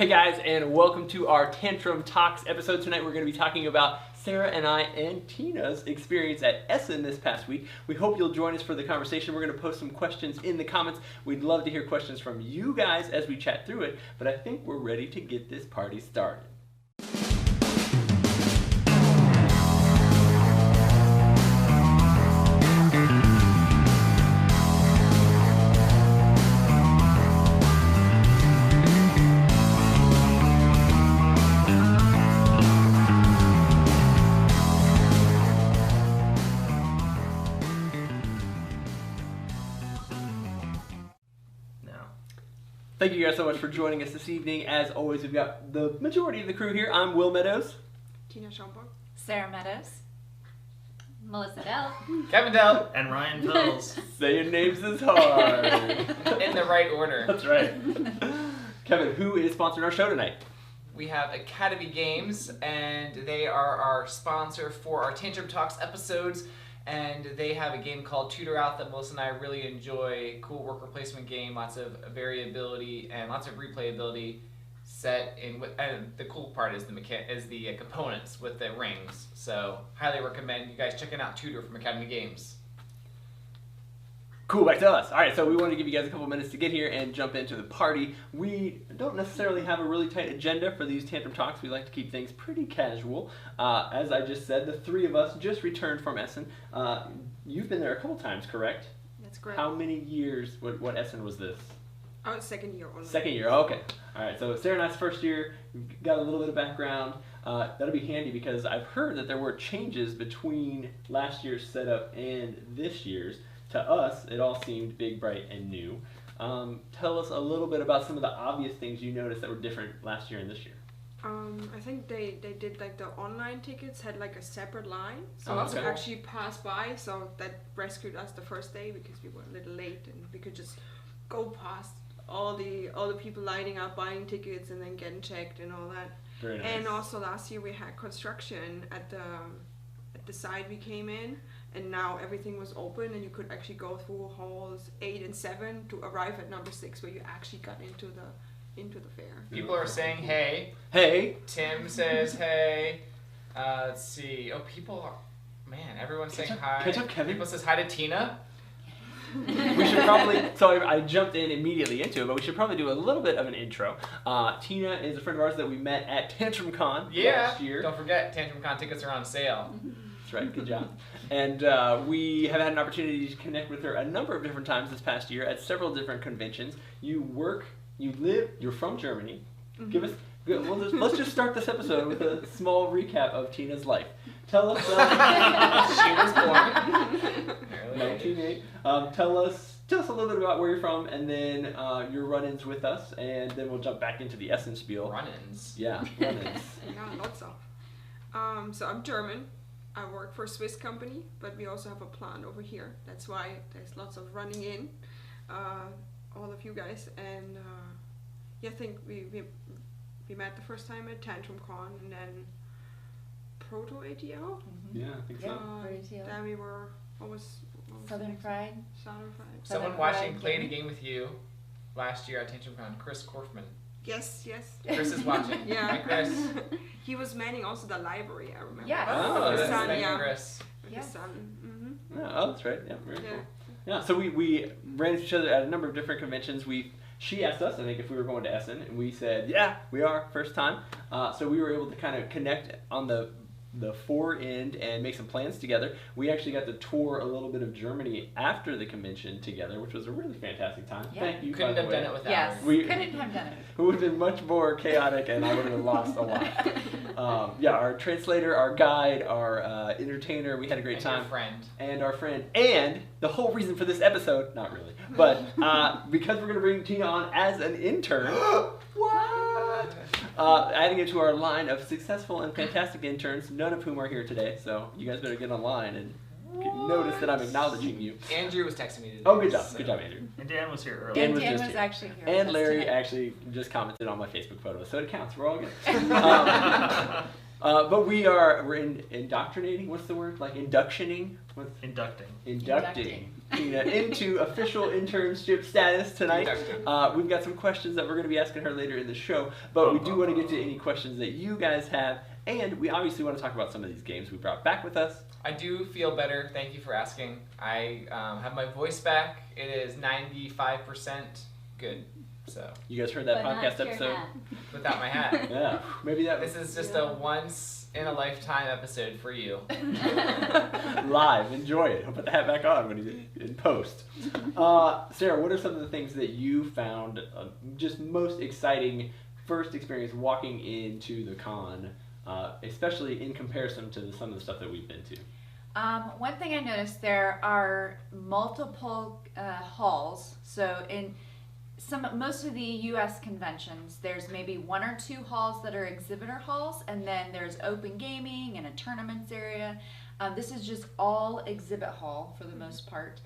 Hey guys, and welcome to our Tantrum Talks episode. Tonight we're going to be talking about Sara and I and Tina's experience at Essen this past week. We hope you'll join us for the conversation. We're going to post some questions in the comments. We'd love to hear questions from you guys as we chat through it, but I think we're ready to get this party started. Thank you guys so much for joining us this evening. As always, we've got the majority of the crew here. I'm Will Meadows. Tina Schomburg. Sara Meadows. Melissa Dell. Kevin Dell. And Ryan Pills. Saying names is hard. In the right order. That's right. Kevin, who is sponsoring our show tonight? We have Academy Games, and they are our sponsor for our Tantrum Talks episodes. And they have a game called Tutor Out that Melissa and I really enjoy. Cool worker placement game, lots of variability and lots of replayability set in. And the cool part is the components with the rings. So highly recommend you guys checking out Tutor from Academy Games. Cool, back to us. All right, so we wanted to give you guys a couple minutes to get here and jump into the party. We don't necessarily have a really tight agenda for these Tantrum Talks. We like to keep things pretty casual. As I just said, the three of us just returned from Essen. You've been there a couple times, correct? That's correct. How many years? What Essen was this? Oh, second year only. Second year, okay. All right, so Sara and I's first year, we've got a little bit of background. That'll be handy because I've heard that there were changes between last year's setup and this year's. To us, it all seemed big, bright, and new. Tell us a little bit about some of the obvious things you noticed that were different last year and this year. I think they did like the online tickets had like a separate line, so Oh, you could okay. actually pass by. So that rescued us the first day because we were a little late and we could just go past all the people lining up buying tickets and then getting checked and all that. Very nice. And also last year we had construction at the side we came in. And now everything was open and you could actually go through halls 8 and 7 to arrive at number 6 where you actually got into the fair. People are saying hey. Hey. Tim says hey. Let's see. Oh, people are... Man, everyone's saying hi. Catch up, Kevin. People says hi to Tina. We should probably, so I jumped in immediately into it, but we should probably do a little bit of an intro. Tina is a friend of ours that we met at Tantrum Con last year. Don't forget, Tantrum Con tickets are on sale. That's right, good job. And we have had an opportunity to connect with her a number of different times this past year at several different conventions. You live, you're from Germany. Mm-hmm. Let's just start this episode with a small recap of Tina's life. Tell us. She was born. 1908. Tell us a little bit about where you're from, and then your run-ins with us, and then we'll jump back into the Essen spiel. Run-ins. Yeah, run-ins. Yeah, lots of. So I'm German. I work for a Swiss company, but we also have a plant over here. That's why there's lots of running in, all of you guys. And I think we met the first time at Tantrum Con and then Proto ATL. Yeah, I think so. Then we were, what was Southern Fried. Southern Fried. Someone watching played a game with you last year at Tantrum Con, Chris Korfman. Yes. Chris is watching. Yeah. Hi, Chris. He was manning also the library, I remember. Yes. Oh, With that's the son, thank you, yeah. Chris. With Yes. the son. Yeah, oh, that's right. Yeah, very Yeah. cool. Yeah, so we ran into each other at a number of different conventions. She asked us, I think, if we were going to Essen, and we said, yeah, we are, first time. So we were able to kind of connect on the fore end and make some plans together. We actually got to tour a little bit of Germany after the convention together, which was a really fantastic time. Yeah. Thank you, Couldn't by have the way. done it without Yes. her. Couldn't have done it. It would have been much more chaotic, and I would have lost a lot. Yeah, our translator, our guide, our entertainer, we had a great And time. your friend. And our friend, and the whole reason for this episode, not really, but because we're going to bring Tina on as an intern. What? Adding it to our line of successful and fantastic interns, none of whom are here today, so you guys better get online and notice that I'm acknowledging you. Andrew was texting me today. Oh, good job. so- Good job, Andrew. And Dan was here earlier. Dan And was Dan just was here. actually here. And with us Larry tonight. actually just commented on my Facebook photo, so it counts. We're all good. But we're indoctrinating. What's the word? Like inductioning? Inducting Tina into official internship status tonight. We've got some questions that we're going to be asking her later in the show, but we do want to get to any questions that you guys have, and we obviously want to talk about some of these games we brought back with us. I do feel better. Thank you for asking. I have my voice back. It is 95% good. So you guys heard that But podcast not your episode? hat. Without my hat. Yeah, maybe that This is just a once in a lifetime episode for you. live. Enjoy it. I'll put the hat back on when you in post. Sarah, what are some of the things that you found just most exciting first experience walking into the con, especially in comparison to some of the stuff that we've been to? One thing I noticed, there are multiple halls. So in most of the U.S. conventions, there's maybe 1 or 2 halls that are exhibitor halls, and then there's open gaming and a tournaments area. This is just all exhibit hall for the most part.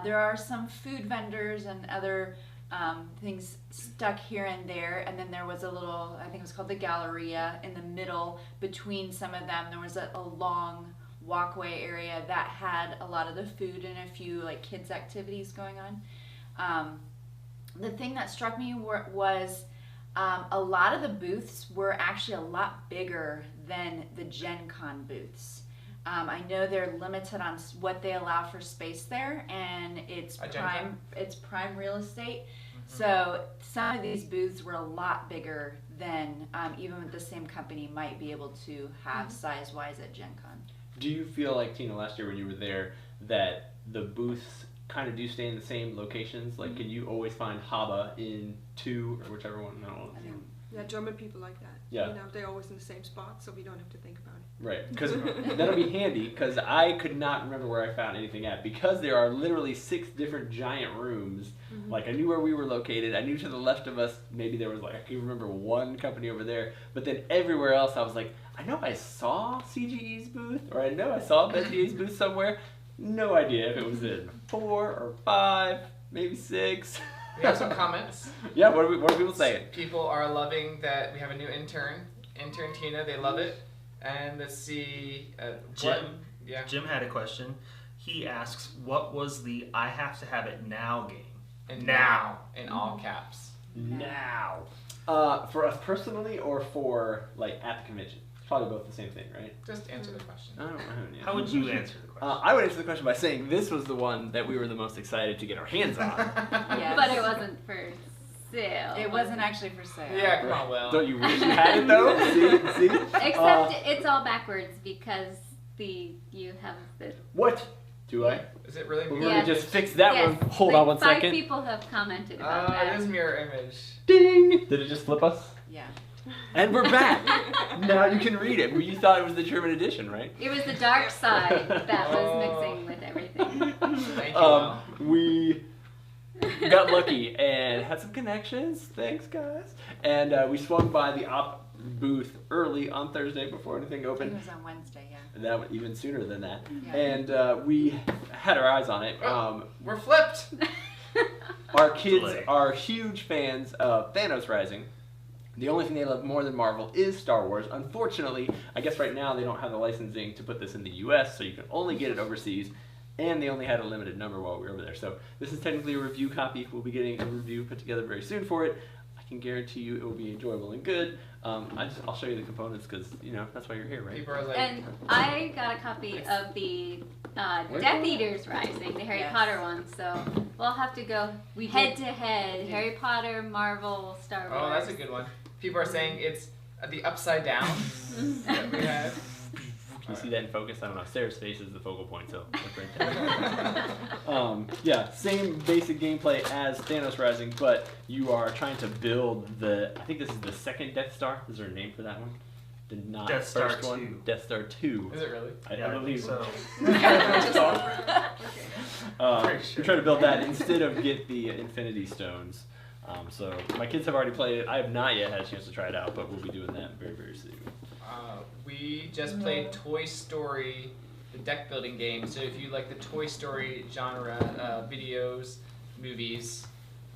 There are some food vendors and other things stuck here and there, and then there was a little, I think it was called the Galleria, in the middle between some of them. There was a long walkway area that had a lot of the food and a few like kids activities going on. The thing that struck me was a lot of the booths were actually a lot bigger than the Gen Con booths. I know they're limited on what they allow for space there, and it's prime real estate. So some of these booths were a lot bigger than even with the same company might be able to have size-wise at Gen Con. Do you feel like, Tina, last year when you were there, that the booths kind of do stay in the same locations? Like, can you always find Haba in 2 or whichever one? No. Yeah, German people like that. Yeah. You know, they're always in the same spot, so we don't have to think about it. Right, because that'll be handy, because I could not remember where I found anything at, because there are literally 6 different giant rooms. Like, I knew where we were located. I knew to the left of us, maybe there was like, I can remember one company over there, but then everywhere else I was like, I know I saw CGE's booth, or I know I saw BetGA's booth somewhere. No idea if it was in 4 or 5, maybe 6. We have some comments. Yeah, what are people saying? People are loving that we have a new intern Tina. They love it. And let's see, Jim had a question. He asks, what was the I have to have it now game? And now, in all caps. Now. For us personally, or for, like, at the convention? It's probably both the same thing, right? Just answer the question. I don't know. How would you answer the question? I would answer the question by saying this was the one that we were the most excited to get our hands on. Yes. But it wasn't for sale. It wasn't actually for sale. Yeah, come on, Will. Don't you wish you had it though? See? Except it's all backwards because you have the. What? Do I? Is it really We're mirror going to image? just fix that Yes, one. Hold like on one 5 second. people have commented about that. It is mirror image. Ding! Did it just flip us? Yeah. And we're back. Now you can read it. You thought it was the German edition, right? It was the dark side that was mixing with everything. Thank you, Will. We got lucky and had some connections. Thanks, guys. And we swung by the op booth early on Thursday before anything It opened. was on Wednesday, yeah. And that was even sooner than that. Yeah. And we had our eyes on it. We're flipped. Our kids Delay. are huge fans of Thanos Rising. The only thing they love more than Marvel is Star Wars. Unfortunately, I guess right now they don't have the licensing to put this in the US, so you can only get it overseas. And they only had a limited number while we were over there. So this is technically a review copy. We'll be getting a review put together very soon for it. I can guarantee you it will be enjoyable and good. I'll show you the components because, you know, that's why you're here, right? People are like, And I got a copy of the Death Eaters Rising, the Harry Yes. Potter one, so we'll have to go We head did. to head. Harry Potter, Marvel, Star Wars. oh, that's a good one. People are saying it's the upside down that we had. Can you see that in focus? I don't know. Sarah's face is the focal point, so look right there. Yeah, same basic gameplay as Thanos Rising, but you are trying to build I think this is the second Death Star. Is there a name for that one? The not Death Star first one. 2. Death Star 2. Is it really? Yeah, I believe so. Pretty sure. We're trying to build that instead of get the Infinity Stones. So my kids have already played it. I have not yet had a chance to try it out, but we'll be doing that very, very soon. We just played Toy Story, the deck building game. So if you like the Toy Story genre videos, movies,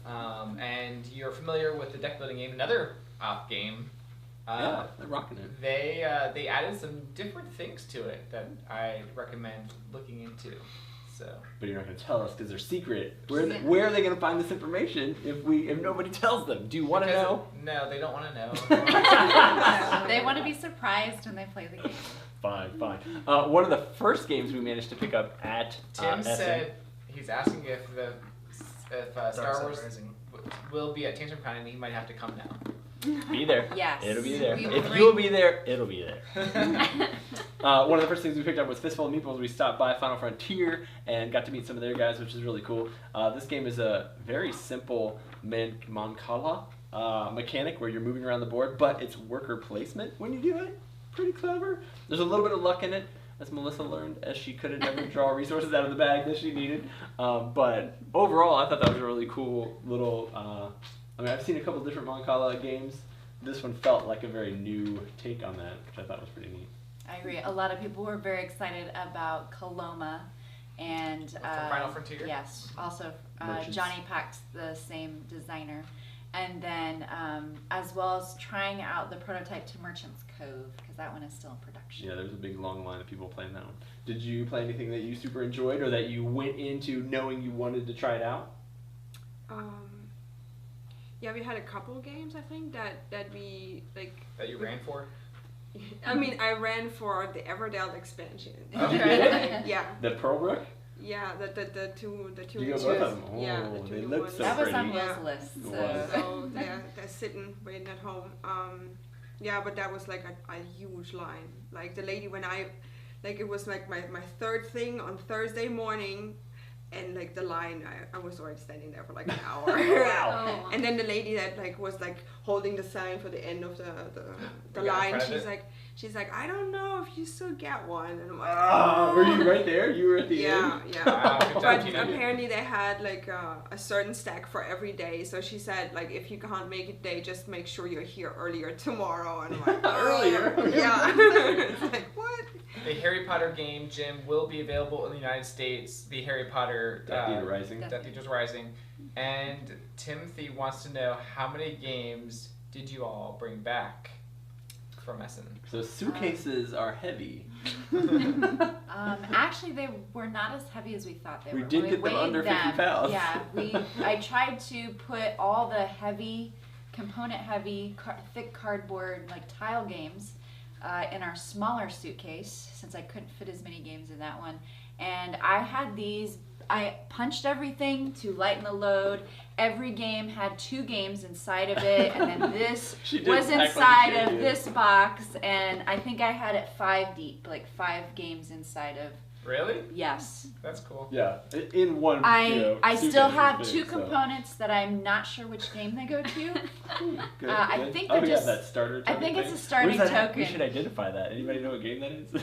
and you're familiar with the deck building game, another op game, Yeah, they're rocking it. They added some different things to it that I recommend looking into. So. But you're not going to tell us because they're secret. Where are they going to find this information if nobody tells them? Do you want to know? No, they don't want to know. They want to be surprised when they play the game. Fine. One of the first games we managed to pick up at Tim Essen. said he's asking if Star Wars Rising will be at Tantrum Con, and he might have to come now. Be there. Yes. It'll be there. We will If bring- you'll be there, it'll be there. One of the first things we picked up was Fistful of Meeples. We stopped by Final Frontier and got to meet some of their guys, which is really cool. This game is a very simple Mancala mechanic where you're moving around the board, but it's worker placement when you do it. Pretty clever. There's a little bit of luck in it, as Melissa learned, as she couldn't ever draw resources out of the bag that she needed. But overall, I thought that was a really cool little... I've seen a couple different Mancala games. This one felt like a very new take on that, which I thought was pretty neat. I agree. A lot of people were very excited about Coloma and From Final Frontier? Yes. Also, Merchants. Johnny Pack's the same designer. And then as well as trying out the prototype to Merchant's Cove, because that one is still in production. Yeah, there's a big long line of people playing that one. Did you play anything that you super enjoyed or that you went into knowing you wanted to try it out? Yeah, we had a couple games, I think, that we, like... That you ran for? I mean, I ran for the Everdell expansion. Okay. Yeah. The Pearlbrook? Yeah, the two You got new both of ones. them? Oh, Yeah, the two they new look ones. so That was on pretty. Will's Yeah. list. It So. was. So they're sitting, waiting at home. Yeah, but that was like a huge line. Like the lady it was like my third thing on Thursday morning. And like the line, I was already standing there for like an hour. Wow. Oh. And then the lady that like was like holding the sign for the end of the You got line, credit? she's like, I don't know if you still get one. And I'm like, Were you right there? You were at the yeah, end? yeah. Wow, good job, But Tina. apparently they had like a certain stack for every day. So she said like if you can't make it today, just make sure you're here earlier tomorrow. And I'm like, Earlier? Yeah. It's like what? The Harry Potter game, Jim, will be available in the United States. The Harry Potter Death Eater Rising. Death Eaters Rising. And Timothy wants to know how many games did you all bring back from Essen? So suitcases are heavy. Actually, they were not as heavy as we thought they We were. did When get them weighed under 50 pounds. Yeah, I tried to put all the heavy, component-heavy, thick cardboard like tile games in our smaller suitcase since I couldn't fit as many games in that one. And I had these. I punched everything to lighten the load. Every game had 2 games inside of it, and then this She did was act like inside a of kid. this box, and I think I had it 5 deep, like 5 games inside of. Really? Yes. That's cool. Yeah, in one. I still suitcase have is 2 big, so. components that I'm not sure which game they go to. Good, I good. think Oh, they're yeah, just- that starter I token think it's thing. a starting Where's that at? We token. should identify that. Anybody know what game that is?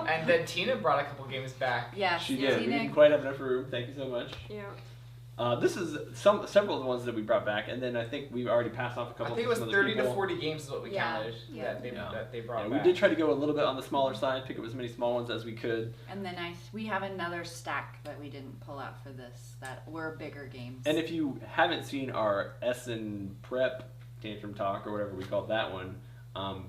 And then Tina brought a couple games back. Yes. She did. We Tina- didn't quite have enough room. Thank you so much. Yeah. This is several of the ones that we brought back, and then I think we've already passed off a I couple. think it to was some other 30 to people. 40 games is what we Yeah, counted yeah. that they brought Yeah, back. we did try to go a little bit on the smaller side, pick up as many small ones as we could. And then we have another stack that we didn't pull out for this that were bigger games. And if you haven't seen our Essen Prep Tantrum Talk or whatever we called that one,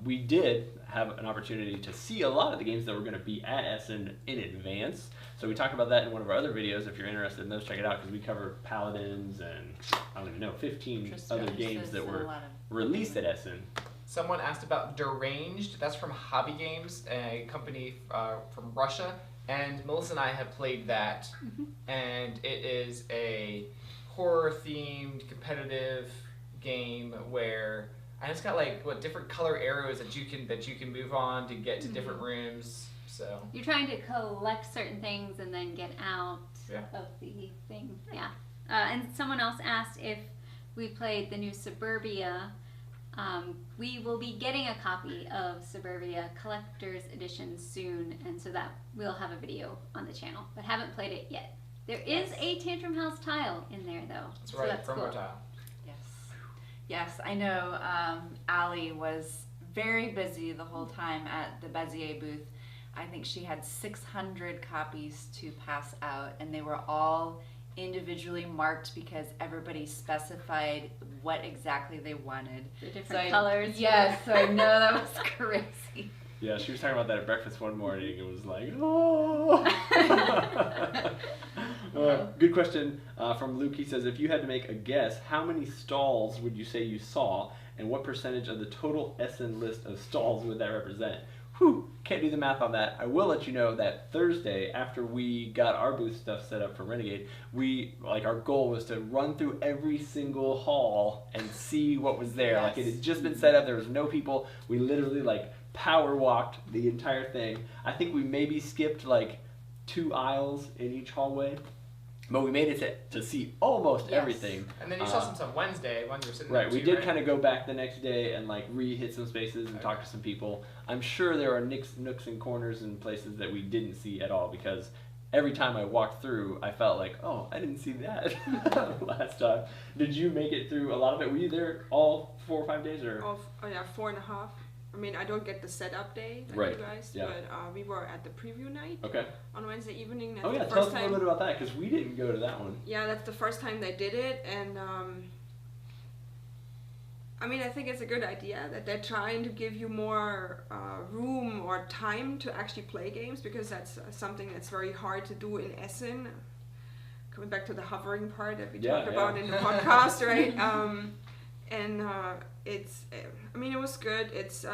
we did have an opportunity to see a lot of the games that were going to be at Essen in advance. So we talked about that in one of our other videos. If you're interested in those, check it out because we cover Paladins and I don't even know 15 Interest other rates games that and a were lot of- released at Essen. Someone asked about Deranged. That's from Hobby Games, a company from Russia. And Melissa and I have played that. And it is a horror-themed, competitive game where and it's got like different color arrows that you can move on to get to different rooms. So You're trying to collect certain things and then get out Yeah. of the thing. Yeah. And someone else asked if we played the new Suburbia. We will be getting a copy of Suburbia Collector's Edition soon, and so that we'll have a video on the channel, but haven't played it yet. There is a Tantrum House tile in there, though. that's so right, that's promo cool. tile. Yes, I know Allie was very busy the whole time at the Bezier booth. I think she had 600 copies to pass out, and they were all individually marked because everybody specified what exactly they wanted. The different So colors. Yes, so I know that was crazy. Yeah, she was talking about that at breakfast one morning. It was like, oh. Good question from Luke. He says, if you had to make a guess, how many stalls would you say you saw, and what percentage of the total Essen list of stalls would that represent? Whew, can't do the math on that. I will let you know that Thursday, after we got our booth stuff set up for Renegade, our goal was to run through every single hall and see what was there. Yes. Like, it had just been set up, there was no people. We literally power walked the entire thing. I think we maybe skipped 2 aisles in each hallway, but we made it to see almost everything. And then you saw some stuff Wednesday when you were sitting right, there we too, did kind of go back the next day and re-hit some spaces and talk to some people. I'm sure there are nooks and corners and places that we didn't see at all, because every time I walked through, I felt like, oh, I didn't see that last time. Did you make it through a lot of it? Were you there all 4 or 5 days? Or? 4.5. I mean, I don't get the setup day like you guys, but we were at the preview night on Wednesday evening. That's the tell first us a little bit about that, because we didn't go to that one. Yeah, that's the first time they did it, and I mean, I think it's a good idea that they're trying to give you more room or time to actually play games, because that's something that's very hard to do in Essen. Coming back to the hovering part that we talked about in the podcast, right? It's, I mean, it was good. It's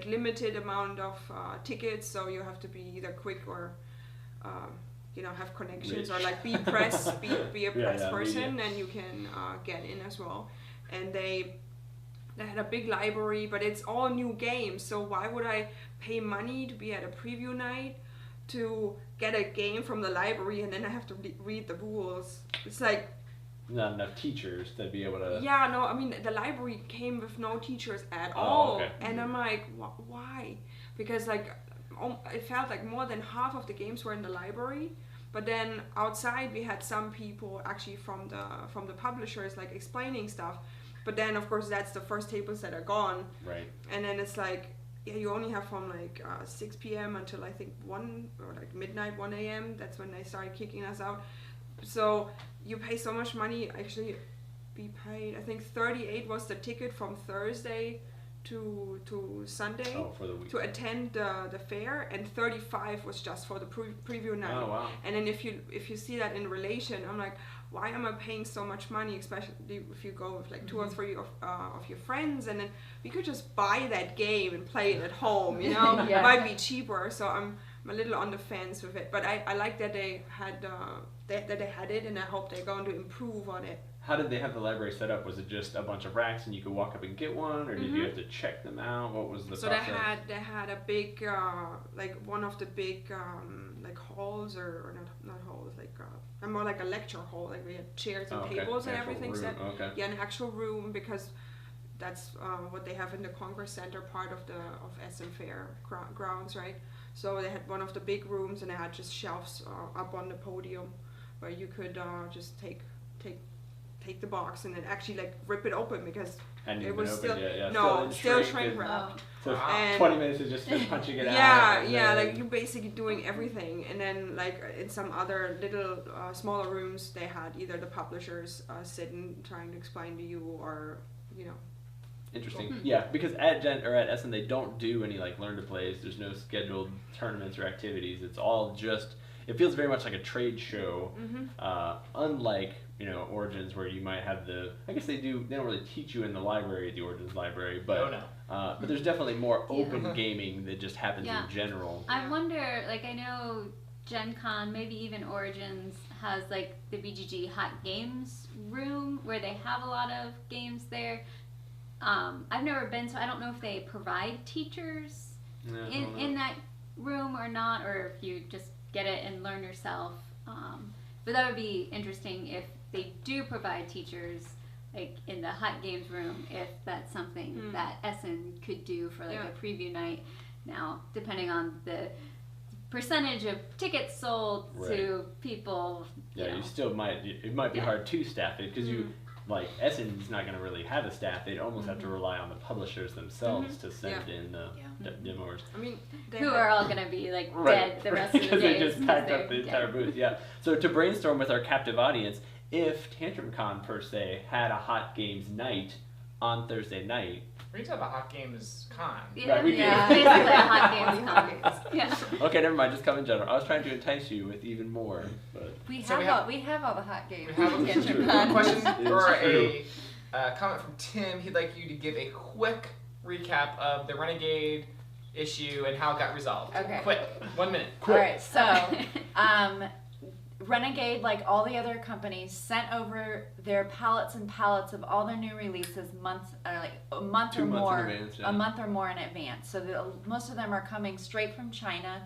limited amount of tickets, so you have to be either quick or have connections, or be a press person, and you can get in as well. And they had a big library, but it's all new games, so why would I pay money to be at a preview night to get a game from the library and then I have to read the rules? It's not enough teachers to be able to... Yeah, no, I mean, the library came with no teachers at all. Okay. And I'm like, why? Because it felt like more than half of the games were in the library. But then outside we had some people actually from the publishers explaining stuff. But then, of course, that's the first tables that are gone. Right. And then it's you only have from 6 p.m. until I think 1 or midnight, 1 a.m. That's when they started kicking us out. So you pay so much money. Actually, we paid, I think 38 was the ticket from Thursday to Sunday for the week. To attend the fair, and 35 was just for the preview night. Oh, wow. And then if you see that in relation, I'm like, why am I paying so much money, especially if you go with 2 or 3 of your friends, and then we could just buy that game and play it at home, It might be cheaper. So I'm a little on the fence with it, but I like that they had it, and I hope they're going to improve on it. How did they have the library set up? Was it just a bunch of racks and you could walk up and get one, or did you have to check them out? What was the process? They had a big one of the big halls, or not halls, more like a lecture hall. We had chairs and tables and everything set. Yeah, an actual room, because that's what they have in the Congress Center part of Essen Fair grounds, right? So they had one of the big rooms, and they had just shelves up on the podium where you could just take the box and then actually rip it open, because it was still shrink wrapped. So 20 minutes is just punching it out. Yeah, you're basically doing everything. And then in some other little smaller rooms, they had either the publishers sitting trying to explain to you, or Interesting. Yeah, because at Essen they don't do any learn to plays. There's no scheduled tournaments or activities. It's all just, it feels very much like a trade show. Unlike Origins, where you might have I guess they don't really teach you in the library at the Origins library, but but there's definitely more open gaming that just happens in general. I wonder, I know Gen Con, maybe even Origins, has the BGG Hot Games room where they have a lot of games there. I've never been, so I don't know if they provide teachers in that room or not, or if you just get it and learn yourself. But that would be interesting if they do provide teachers in the Hot Games room, if that's something that Essen could do for a preview night. Now, depending on the percentage of tickets sold to people. Yeah, you still might. It might be hard to staff it, because Essen's not going to really have a staff. They'd almost have to rely on the publishers themselves to send in the demos. I mean, who are all going to be dead the rest of the day. Because they just packed up the entire booth. Yeah. So to brainstorm with our captive audience, if Tantrum Con per se had a hot games night on Thursday night. We're talking about Hot Games Con. Yeah, Right, we do. basically a hot games Hot con. games. Yeah. Okay, never mind. Just come in general. I was trying to entice you with even more, but We So have we have all the hot games. We have a It's true. question It's or true. a comment from Tim. He'd like you to give a quick recap of the Renegade issue and how it got resolved. Okay. Quick. 1 minute. All right, so Renegade, like all the other companies, sent over their pallets and pallets of all their new releases a month 2 or months more, in advance. Yeah. a month or more in advance. So most of them are coming straight from China,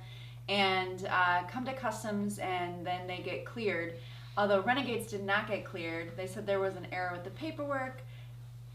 and come to customs, and then they get cleared. Although Renegades did not get cleared, they said there was an error with the paperwork.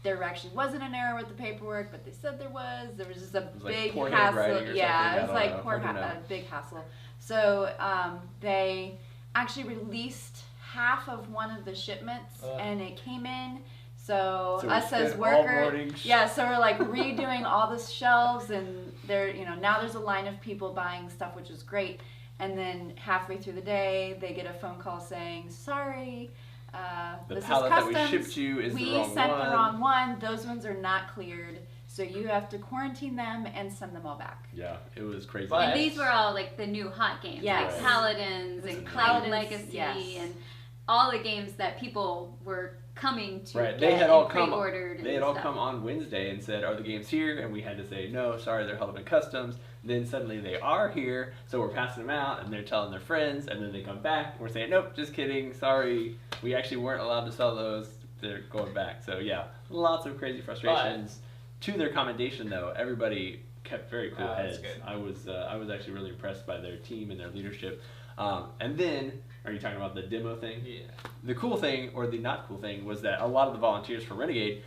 There actually wasn't an error with the paperwork, but they said there was. There was just a was like big poor hassle. handwriting or Yeah, something. it was I like don't know. poor Hard to know. a big hassle. So they actually released half of one of the shipments, and it came in. So we us as spent all workers, morning so we're like redoing all the shelves, and there, now there's a line of people buying stuff, which is great. And then halfway through the day, they get a phone call saying, "Sorry, The this pallet is that we customs. shipped you is we the wrong sent one." the wrong one. Those ones are not cleared, so you have to quarantine them and send them all back." Yeah, it was crazy. But- And these were all like the new hot games, Yes. like Paladins This and is Cloud Paladins, Legacy yes. and all the games that people were coming to Right, get they had and all come. pre-ordered. They had and all stuff. come on Wednesday and said, "Are the games here?" And we had to say, "No, sorry, they're held up in customs." Then suddenly they are here, so we're passing them out, and they're telling their friends, and then they come back, and we're saying, "Nope, just kidding. Sorry, we actually weren't allowed to sell those. They're going back." So yeah, lots of crazy frustrations. To their commendation, though, everybody kept very cool That's heads. good. I was actually really impressed by their team and their leadership. And then, are you talking about the demo thing? Yeah. The cool thing, or the not cool thing, was that a lot of the volunteers for Renegade,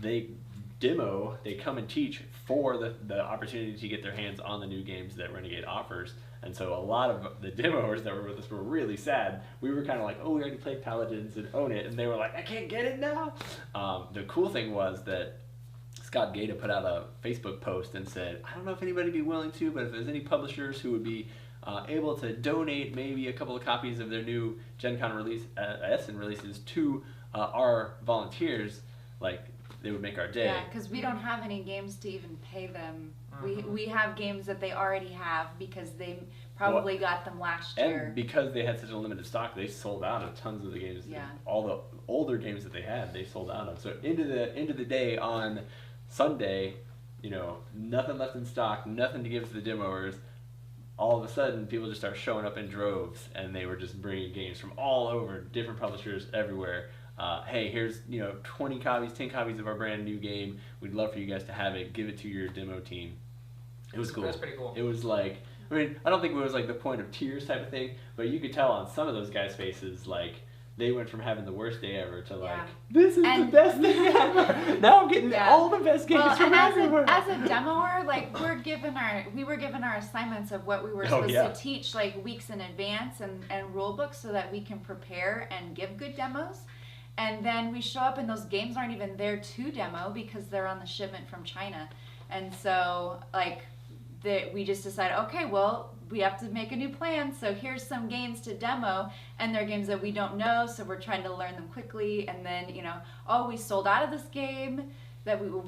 they come and teach for the opportunity to get their hands on the new games that Renegade offers. And so a lot of the demoers that were with us were really sad. We were kind of like, "Oh, we already played Paladins and own it," and they were like, "I can't get it now." The cool thing was that Scott Gata put out a Facebook post and said, "I don't know if anybody would be willing to, but if there's any publishers who would be able to donate maybe a couple of copies of their new Gen Con Essen releases to our volunteers, like, they would make our day." Yeah, because we don't have any games to even pay them. We have games that they already have because they probably got them last year. And because they had such a limited stock, they sold out of tons of the games. Yeah. All the older games that they had, they sold out of. So into the day on Sunday, nothing left in stock, nothing to give to the demoers. All of a sudden, people just start showing up in droves, and they were just bringing games from all over, different publishers everywhere. Hey, here's 20 copies, 10 copies of our brand new game. We'd love for you guys to have it. Give it to your demo team. It was cool. That's pretty cool. It was like, I don't think it was like the point of tears type of thing, but you could tell on some of those guys' faces, like, they went from having the worst day ever to like, Yeah. "This is the best thing ever. Now I'm getting all the best games Well, from and everywhere." as a demoer, like we were given our assignments of what we were supposed yeah. to teach like weeks in advance and rule books so that we can prepare and give good demos. And then we show up and those games aren't even there to demo because they're on the shipment from China. And so like we just decided, okay, well, we have to make a new plan. So here's some games to demo, and they're games that we don't know, so we're trying to learn them quickly. And then, oh, we sold out of this game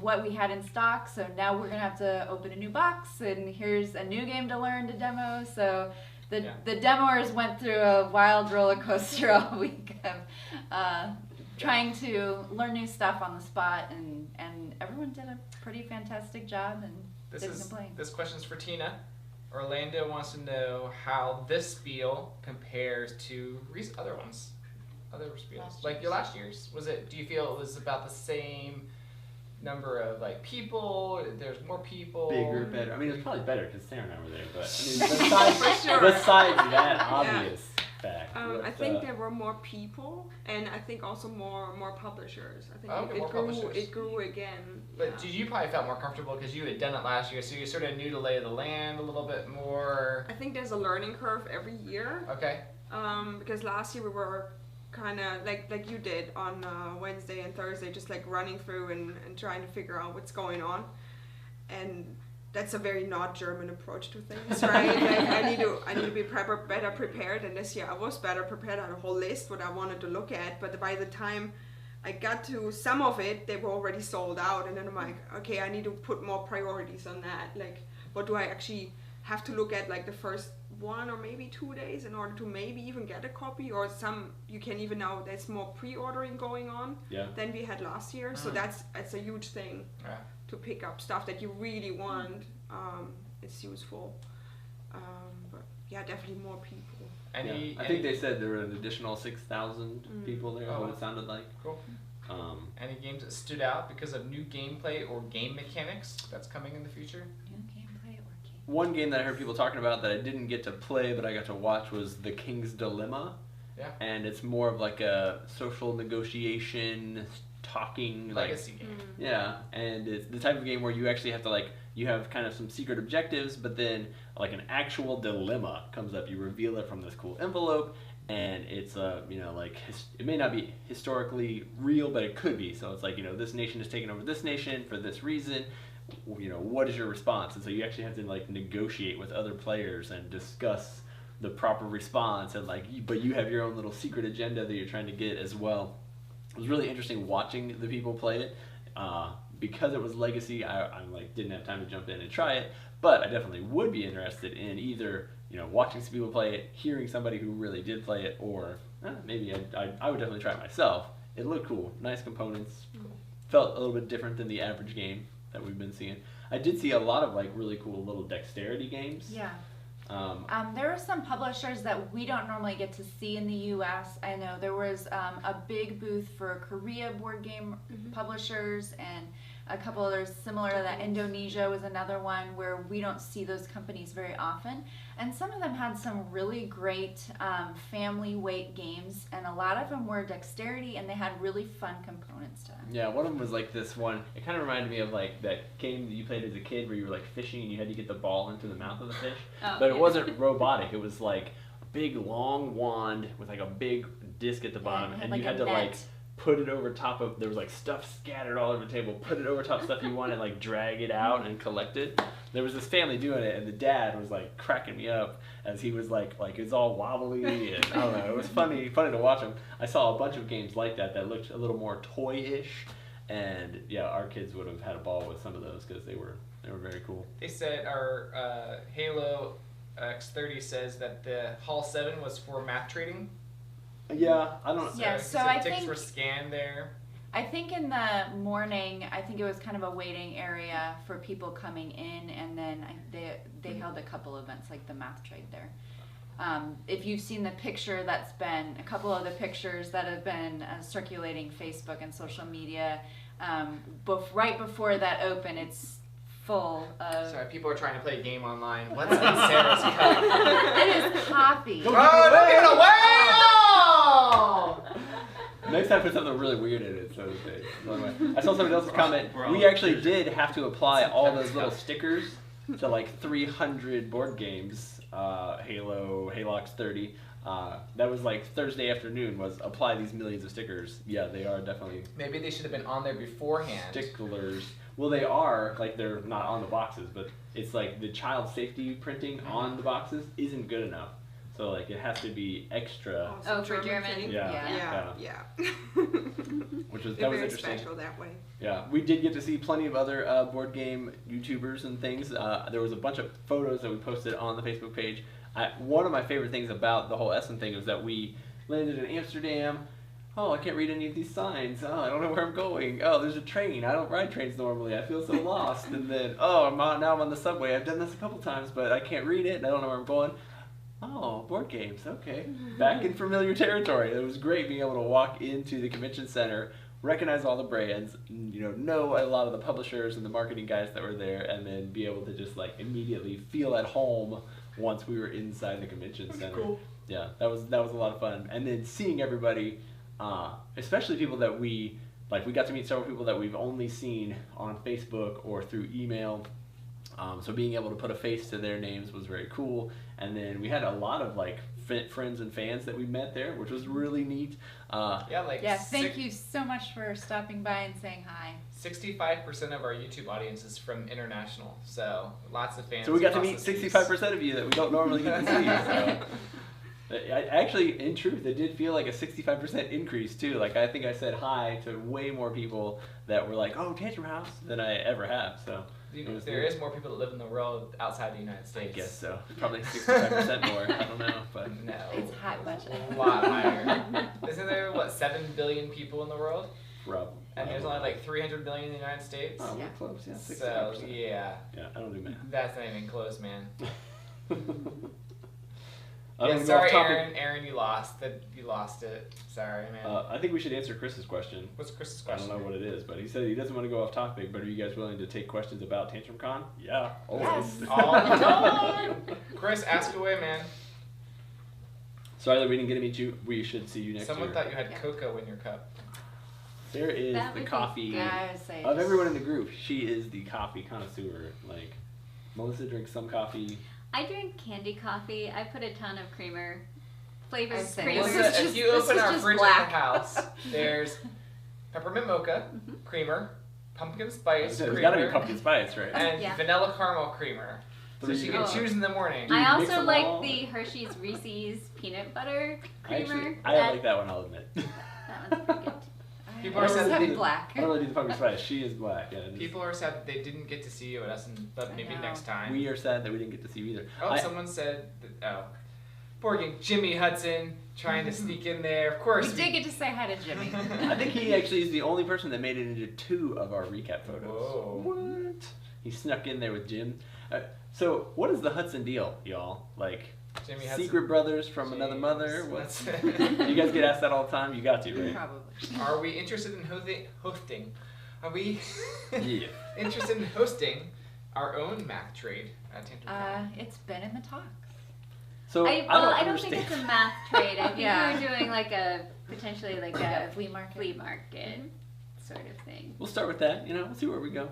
what we had in stock, so now we're gonna have to open a new box, and here's a new game to learn to demo. So the demoers went through a wild roller coaster all week of trying to learn new stuff on the spot, and everyone did a pretty fantastic job and didn't complain. This question's for Tina. Orlando wants to know how this spiel compares to other ones, other spiels. Like your last year's. Do you feel it was about the same number of like people? There's more people. Bigger, better. I mean, it's probably better because Sarah and I were there. But besides that obvious fact, I think there were more people, and I think also more publishers. I think it grew again. But you probably felt more comfortable because you had done it last year, so you sort of knew the lay of the land a little bit more. I think there's a learning curve every year. Okay. Because last year we were kind of like you did on Wednesday and Thursday, just like running through and trying to figure out what's going on. And that's a very not German approach to things, right? Like I need to be better prepared, and this year I was better prepared. I had a whole list what I wanted to look at, but by the time I got to some of it, they were already sold out, and then I'm like, okay, I need to put more priorities on that. Like, what do I actually have to look at, like the first 1 or maybe 2 days in order to maybe even get a copy, or some you can even now there's more pre-ordering going on than we had last year, so that's a huge thing to pick up stuff that you really want. It's useful, but yeah, definitely more people. I think they said there were an additional 6,000 people there. What it sounded like. Cool. Any games that stood out because of new gameplay or game mechanics that's coming in the future? One game that I heard people talking about that I didn't get to play but I got to watch was The King's Dilemma. Yeah. And it's more of like a social negotiation, talking legacy game. Yeah, and it's the type of game where you actually have to you have kind of some secret objectives, but then like an actual dilemma comes up. You reveal it from this cool envelope, and it's it may not be historically real, but it could be. So it's like, this nation is taking over this nation for this reason. What is your response? And so you actually have to negotiate with other players and discuss the proper response, and but you have your own little secret agenda that you're trying to get as well. It was really interesting watching the people play it. Because it was legacy, I didn't have time to jump in and try it, but I definitely would be interested in either watching some people play it, hearing somebody who really did play it, or maybe I would definitely try it myself. It looked cool, nice components, felt a little bit different than the average game that we've been seeing. I did see a lot of really cool little dexterity games. Yeah. There are some publishers that we don't normally get to see in the U.S. I know there was a big booth for Korea board game publishers, and a couple others similar to that. Indonesia was another one where we don't see those companies very often. And some of them had some really great family weight games, and a lot of them were dexterity, and they had really fun components to them. Yeah, one of them was this one. It kind of reminded me of that game that you played as a kid where you were fishing and you had to get the ball into the mouth of the fish. But it wasn't robotic. It was a big long wand with a big disc at the bottom, and you had to put it over top of, there was stuff scattered all over the table, put it over top of stuff you wanted, drag it out and collect it. There was this family doing it, and the dad was cracking me up as he was it's all wobbly, and I don't know, it was funny to watch him. I saw a bunch of games like that looked a little more toy-ish, and yeah, our kids would have had a ball with some of those because they were very cool. They said our Halo X30 says that the Hall 7 was for math trading. Yeah, I don't know. Yeah, so I think tickets were scanned there. I think in the morning, I think it was kind of a waiting area for people coming in, and then they held a couple events like the math trade there. If you've seen the picture that's been, a couple of the pictures that have been circulating Facebook and social media, right before that open, it's full of... Sorry, people are trying to play a game online. What's in Sarah's cup? It is coffee. Don't give it away! Oh! Next time put something really weird in it, so to say. I saw somebody else's comment. We actually did have to apply all those little stickers to 300 board games. Halo, Halox 30. That was Thursday afternoon was apply these millions of stickers. Yeah, they are definitely... Maybe they should have been on there beforehand. Sticklers. Well, they are, they're not on the boxes, but it's the child safety printing on the boxes isn't good enough. So it has to be extra. Oh, for German? Yeah. Which was, They're that was very interesting. special that way. Yeah, we did get to see plenty of other board game YouTubers and things. There was a bunch of photos that we posted on the Facebook page. One of my favorite things about the whole Essen thing was that we landed in Amsterdam. Oh, I can't read any of these signs. Oh, I don't know where I'm going. Oh, there's a train. I don't ride trains normally. I feel so lost. And then, now I'm on the subway. I've done this a couple times, but I can't read it, and I don't know where I'm going. Oh, board games. Okay. Back in familiar territory. It was great being able to walk into the convention center, recognize all the brands, know a lot of the publishers and the marketing guys that were there, and then be able to just immediately feel at home once we were inside the convention center. Cool. Yeah, that was a lot of fun. And then seeing everybody, especially people that we got to meet several people that we've only seen on Facebook or through email. So being able to put a face to their names was very cool. And then we had a lot of friends and fans that we met there, which was really neat. Thank you so much for stopping by and saying hi. 65% of our YouTube audience is from international, so lots of fans. So we got to across meet the 65% of you that we don't normally get to see. So. Actually, in truth, it did feel like a 65% increase too. Like I think I said hi to way more people that were like, "Oh, Tantrum House," than I ever have. So there is more people that live in the world outside the United States. I guess so. Probably 65% more. I don't know, but no, it's high budget. A lot higher. Isn't there 7 billion people in the world? Probably. And there's only like 300 million in the United States. Oh, we're close. Yeah, 65%. So yeah, I don't do math. That's not even close, man. Yeah, sorry, Aaron. Aaron, you lost it. Sorry, man. I think we should answer Chris's question. What's Chris's question? I don't know what it is, but he said he doesn't want to go off topic. But are you guys willing to take questions about TantrumCon? Yeah, always. Yes. All the time. Chris, ask away, man. Sorry that we didn't get to meet you. We should see you next Someone year. thought you had cocoa in your cup. There is That the would be coffee good. of everyone in the group. She is the coffee connoisseur. Like Melissa drinks some coffee. I drink candy coffee. I put a ton of creamer. Flavored say, creamer. Melissa, if you open our fridge black. at the house, there's peppermint mocha, creamer, pumpkin spice, There's creamer, got to be pumpkin spice, right? and Yeah. vanilla caramel creamer. So she can choose in the morning. I mix also them like all? the Hershey's Reese's peanut butter creamer. I like that one, I'll admit. That one's pretty good. People I are don't sad really that do- black. I don't really do the pumpkin spice. She is black. Yeah, people are sad that they didn't get to see you at Essen, but maybe know. next time. we are sad that we didn't get to see you either. Oh, someone said that, poor game, Jimmy Hudson trying to sneak in there. Of course. We did get to say hi to Jimmy. I think he actually is the only person that made it into 2 of our recap photos. Whoa. What? He snuck in there with Jim. So, what is the Hudson deal, y'all? Like, Jimmy Hudson. secret brothers from another mother? James. What's... That's You guys get asked that all the time? You got to, right? Probably. Are we interested in hosting? Are we Yeah. interested in hosting our own math trade at Tantrum? It's been in the talks. So, I don't think understand. it's a math trade. I think Yeah. we're doing potentially like a Flea market. Sort of thing. We'll start with that. We'll see where we go.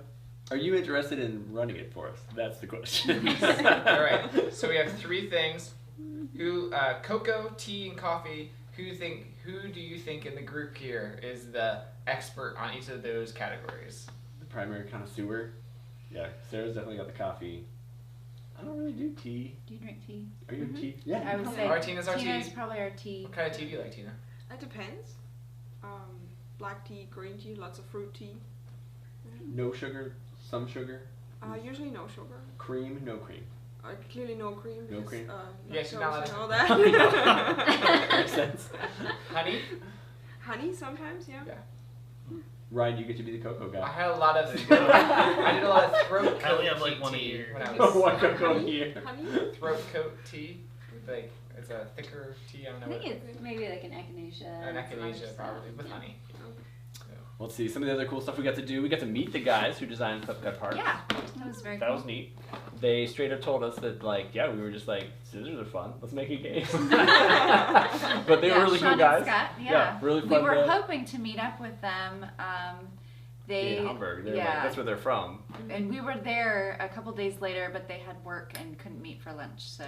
Are you interested in running it for us? That's the question. All right. So we have 3 things: cocoa, tea, and coffee. Who do you think in the group here is the expert on each of those categories? The primary connoisseur. Yeah, Sarah's definitely got the coffee. I don't really do tea. Do you drink tea? Are you a tea? I would say Tina's our Tina's tea. probably our tea. What kind of tea do you like, Tina? It depends. Black tea, green tea, lots of fruit tea. No sugar, some sugar, Usually no sugar. cream, no cream. Clearly no cream. No because, cream? Yeah, she's not lactose allowed and to- all that. Makes sense. Honey? Honey sometimes, yeah. Ryan, you get to be the cocoa I guy. had a lot of I did a lot of throat I only coat have like tea one a year. when I Oh, was one cocoa here. Honey? throat coat tea. Like it's a thicker tea. I don't know. I think what it's maybe like an echinacea. an some other echinacea stuff. probably with honey. Let's see some of the other cool stuff we got to do. We got to meet the guys who designed Clip Cut Parts. Yeah, that was very That cool. was neat. They straight up told us that, we were just like, scissors are fun. Let's make a game. But they were really Sean cool guys. And Scott, yeah. Really fun. We were to hoping to meet up with them. They be in Hamburg. They're yeah. that's where they're from. And we were there a couple days later, but they had work and couldn't meet for lunch, so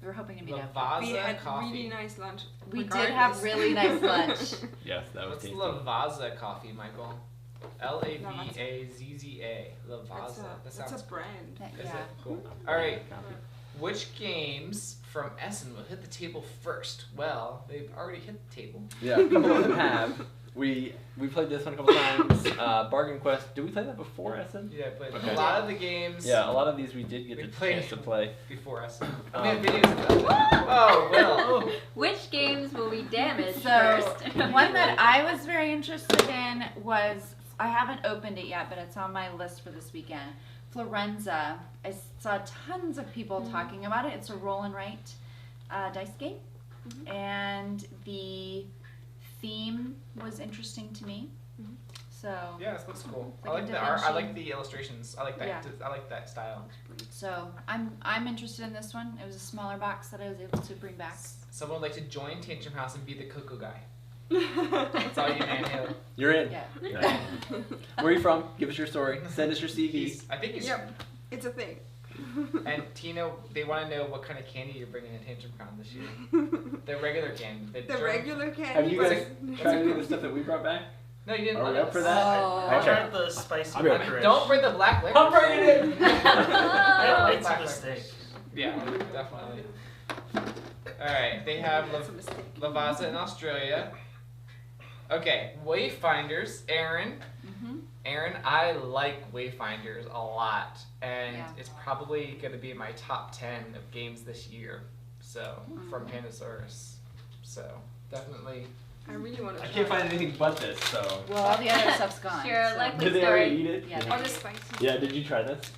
we were hoping to meet up. We Lavazza had coffee. really nice lunch. We did have regardless. really nice lunch. Yes, that was What's tasty. Lavazza coffee, Michael? Lavazza. Lavazza. That That's sounds a brand. Is Yeah. it? Cool. All right. Which games from Essen will hit the table first? Well, they've already hit the table. Yeah, a couple of them have. We played this one a couple times. Bargain Quest. Did we play that before Essen? Yeah, but Okay. a lot of the games Yeah, a lot of these we did get We the played- chance to play. before Essen. Um, We have videos of that. Oh, well. Which games will we damage So first? one that I was very interested in was, I haven't opened it yet, but it's on my list for this weekend. Florenza. I saw tons of people talking about it. It's a roll and write dice game, and the theme was interesting to me. So Yeah, this looks cool. Like I like a the art. I Da like Vinci. the illustrations. I like that. Yeah. I like that style. so I'm interested in this one. It was a smaller box that I was able to bring back. Someone would like to join Tantrum House and be the cocoa guy. That's all you man who. You're in. Yeah. Yeah. Where are you from? Give us your story. Send us your CV. I think he's. Yep, it's a thing. And Tina, they want to know what kind of candy you're bringing in TantrumCon this year. The regular candy. The regular candy. Have you guys tried any of the stuff that we brought back? No, you didn't. Are we let up for us. that? Oh. I Okay. tried the spicy I'll be right back. licorice. Don't bring the black liquor. I'm bringing it. Yeah, it's a Black mistake. Yeah, definitely. Alright, they have That's a mistake. Lavazza in Australia. Okay, Wayfinders, Aaron. Mhm. Aaron, I like Wayfinders a lot, and Yeah. it's probably going to be in my top 10 of games this year. So, from Pandasaurus. So, definitely. I really want to I try. can't find anything but this, so. Well, all the other stuff's gone. Sure, so- likely Did they already story. eat it? Yeah. Oh, the spicy. Yeah, did you try this?